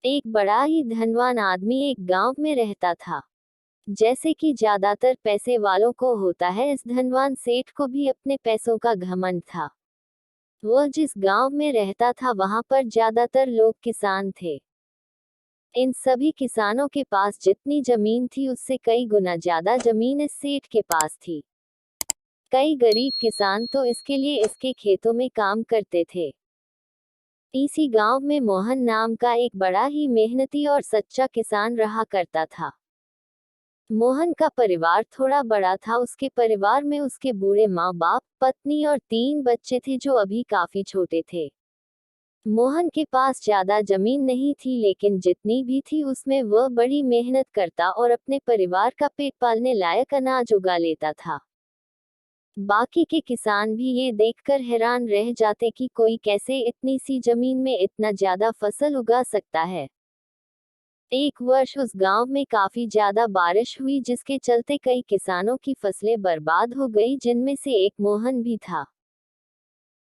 एक बड़ा ही धनवान आदमी एक गांव में रहता था। जैसे कि ज्यादातर पैसे वालों को होता है, इस धनवान सेठ को भी अपने पैसों का घमंड था। वह जिस गांव में रहता था वहां पर ज्यादातर लोग किसान थे। इन सभी किसानों के पास जितनी जमीन थी उससे कई गुना ज्यादा जमीन इस सेठ के पास थी। कई गरीब किसान तो इसके लिए इसके खेतों में काम करते थे। इसी गांव में मोहन नाम का एक बड़ा ही मेहनती और सच्चा किसान रहा करता था। मोहन का परिवार थोड़ा बड़ा था। उसके परिवार में उसके बूढ़े माँ बाप, पत्नी और 3 बच्चे थे जो अभी काफी छोटे थे। मोहन के पास ज्यादा जमीन नहीं थी, लेकिन जितनी भी थी उसमें वह बड़ी मेहनत करता और अपने परिवार का पेट पालने लायक अनाज उगा लेता था। बाकी के किसान भी ये देखकर हैरान रह जाते कि कोई कैसे इतनी सी जमीन में इतना ज्यादा फसल उगा सकता है। एक वर्ष उस गांव में काफी ज्यादा बारिश हुई, जिसके चलते कई किसानों की फसलें बर्बाद हो गई, जिनमें से एक मोहन भी था।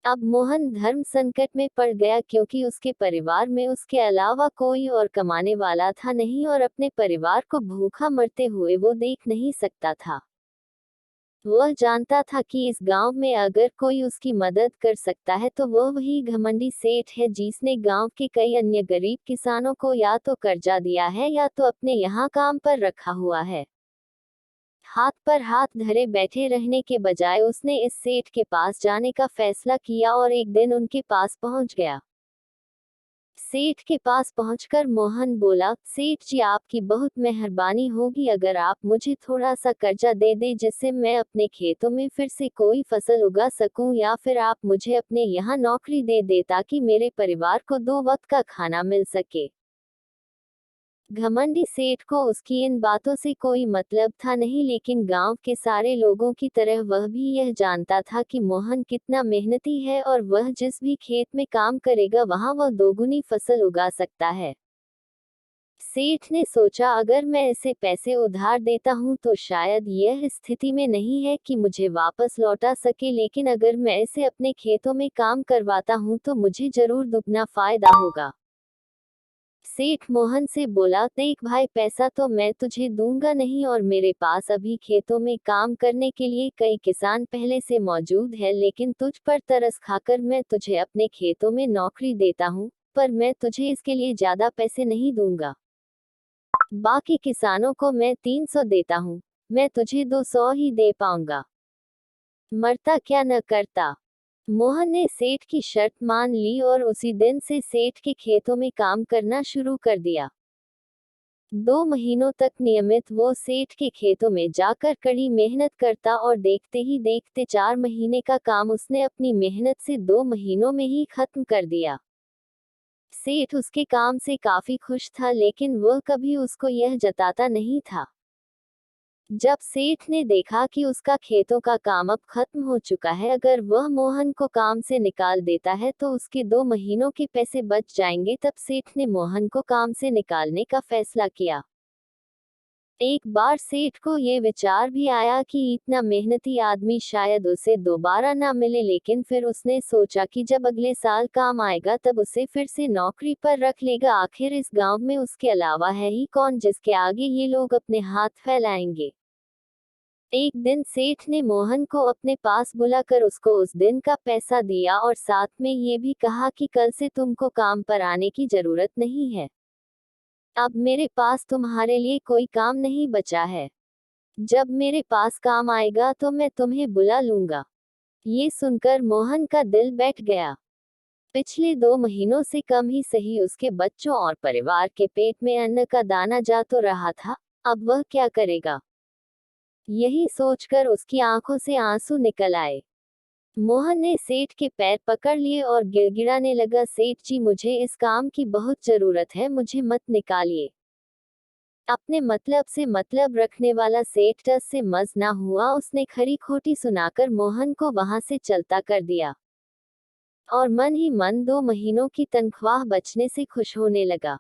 अब मोहन धर्म संकट में पड़ गया, क्योंकि उसके परिवार में उसके अलावा कोई और कमाने वाला था नहीं और अपने परिवार को भूखा मरते हुए वो देख नहीं सकता था। वह जानता था कि इस गांव में अगर कोई उसकी मदद कर सकता है तो वह वही घमंडी सेठ है, जिसने गांव के कई अन्य गरीब किसानों को या तो कर्जा दिया है या तो अपने यहाँ काम पर रखा हुआ है। हाथ पर हाथ धरे बैठे रहने के बजाय उसने इस सेठ के पास जाने का फैसला किया और एक दिन उनके पास पहुंच गया। सेठ के पास पहुंचकर मोहन बोला, सेठ जी, आपकी बहुत मेहरबानी होगी अगर आप मुझे थोड़ा सा कर्जा दे दे, जिससे मैं अपने खेतों में फिर से कोई फसल उगा सकूं, या फिर आप मुझे अपने यहाँ नौकरी दे दे ताकि मेरे परिवार को 2 वक्त का खाना मिल सके। घमंडी सेठ को उसकी इन बातों से कोई मतलब था नहीं, लेकिन गांव के सारे लोगों की तरह वह भी यह जानता था कि मोहन कितना मेहनती है और वह जिस भी खेत में काम करेगा वहां वह दोगुनी फसल उगा सकता है। सेठ ने सोचा, अगर मैं इसे पैसे उधार देता हूं तो शायद यह स्थिति में नहीं है कि मुझे वापस लौटा सके, लेकिन अगर मैं इसे अपने खेतों में काम करवाता हूं तो मुझे जरूर दुगना फायदा होगा। सेठ मोहन से बोला, देख भाई, पैसा तो मैं तुझे दूंगा नहीं और मेरे पास अभी खेतों में काम करने के लिए कई किसान पहले से मौजूद है, लेकिन तुझ पर तरस खाकर मैं तुझे अपने खेतों में नौकरी देता हूँ, पर मैं तुझे इसके लिए ज्यादा पैसे नहीं दूंगा। बाकी किसानों को मैं 300 देता हूँ, मैं तुझे 200 ही दे पाऊंगा। मरता क्या न करता। मोहन ने सेठ की शर्त मान ली और उसी दिन से सेठ के खेतों में काम करना शुरू कर दिया। 2 महीनों तक नियमित वो सेठ के खेतों में जाकर कड़ी मेहनत करता और देखते ही देखते 4 महीने का काम उसने अपनी मेहनत से 2 महीनों में ही खत्म कर दिया। सेठ उसके काम से काफी खुश था, लेकिन वह कभी उसको यह जताता नहीं था। जब सेठ ने देखा कि उसका खेतों का काम अब खत्म हो चुका है, अगर वह मोहन को काम से निकाल देता है तो उसके 2 महीनों के पैसे बच जाएंगे, तब सेठ ने मोहन को काम से निकालने का फैसला किया। एक बार सेठ को ये विचार भी आया कि इतना मेहनती आदमी शायद उसे दोबारा ना मिले, लेकिन फिर उसने सोचा कि जब अगले साल काम आएगा तब उसे फिर से नौकरी पर रख लेगा। आखिर इस गांव में उसके अलावा है ही कौन जिसके आगे ये लोग अपने हाथ फैलाएंगे। एक दिन सेठ ने मोहन को अपने पास बुलाकर उसको उस दिन का पैसा दिया और साथ में ये भी कहा कि कल से तुमको काम पर आने की जरूरत नहीं है। अब मेरे पास तुम्हारे लिए कोई काम नहीं बचा है। जब मेरे पास काम आएगा तो मैं तुम्हें बुला लूंगा। ये सुनकर मोहन का दिल बैठ गया। पिछले 2 महीनों से कम ही सही उसके बच्चों और परिवार के पेट में अन्न का दाना जा तो रहा था, अब वह क्या करेगा। यही सोचकर उसकी आंखों से आंसू निकल आए। मोहन ने सेठ के पैर पकड़ लिए और गिड़गिड़ाने लगा, सेठ जी, मुझे इस काम की बहुत जरूरत है, मुझे मत निकालिए। अपने मतलब से मतलब रखने वाला सेठ टस से मज ना हुआ। उसने खरी खोटी सुनाकर मोहन को वहां से चलता कर दिया और मन ही मन 2 महीनों की तनख्वाह बचने से खुश होने लगा।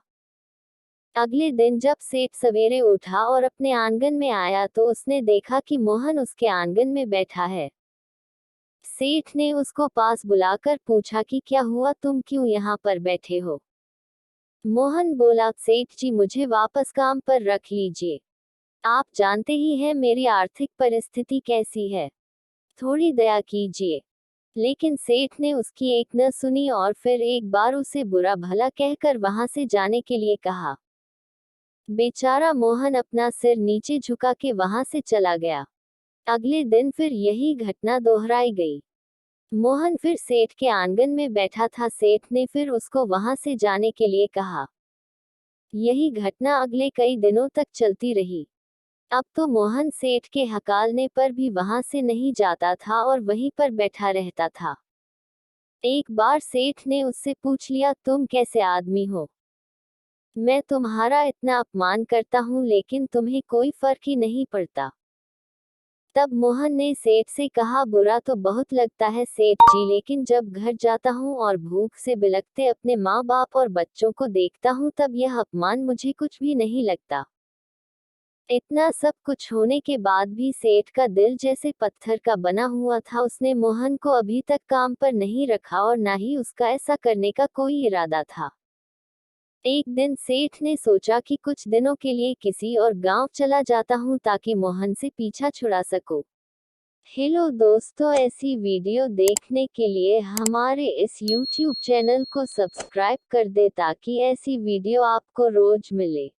अगले दिन जब सेठ सवेरे उठा और अपने आंगन में आया तो उसने देखा कि मोहन उसके आंगन में बैठा है। सेठ ने उसको पास बुलाकर पूछा कि क्या हुआ, तुम क्यों यहाँ पर बैठे हो। मोहन बोला, सेठ जी मुझे वापस काम पर रख लीजिए। आप जानते ही हैं मेरी आर्थिक परिस्थिति कैसी है। थोड़ी दया कीजिए। लेकिन सेठ ने उसकी एक न सुनी और फिर एक बार उसे बुरा भला कहकर वहां से जाने के लिए कहा। बेचारा मोहन अपना सिर नीचे झुका के वहां से चला गया। अगले दिन फिर यही घटना दोहराई गई। मोहन फिर सेठ के आंगन में बैठा था। सेठ ने फिर उसको वहां से जाने के लिए कहा। यही घटना अगले कई दिनों तक चलती रही। अब तो मोहन सेठ के हकालने पर भी वहां से नहीं जाता था और वहीं पर बैठा रहता था। एक बार सेठ ने उससे पूछ लिया, तुम कैसे आदमी हो? मैं तुम्हारा इतना अपमान करता हूँ लेकिन तुम्हें कोई फर्क ही नहीं पड़ता। तब मोहन ने सेठ से कहा, बुरा तो बहुत लगता है सेठ जी, लेकिन जब घर जाता हूँ और भूख से बिलखते अपने माँ बाप और बच्चों को देखता हूँ तब यह अपमान मुझे कुछ भी नहीं लगता। इतना सब कुछ होने के बाद भी सेठ का दिल जैसे पत्थर का बना हुआ था। उसने मोहन को अभी तक काम पर नहीं रखा और ना ही उसका ऐसा करने का कोई इरादा था। एक दिन सेठ ने सोचा कि कुछ दिनों के लिए किसी और गांव चला जाता हूं ताकि मोहन से पीछा छुड़ा सकूं। हेलो दोस्तों, ऐसी वीडियो देखने के लिए हमारे इस YouTube चैनल को सब्सक्राइब कर दे ताकि ऐसी वीडियो आपको रोज मिले।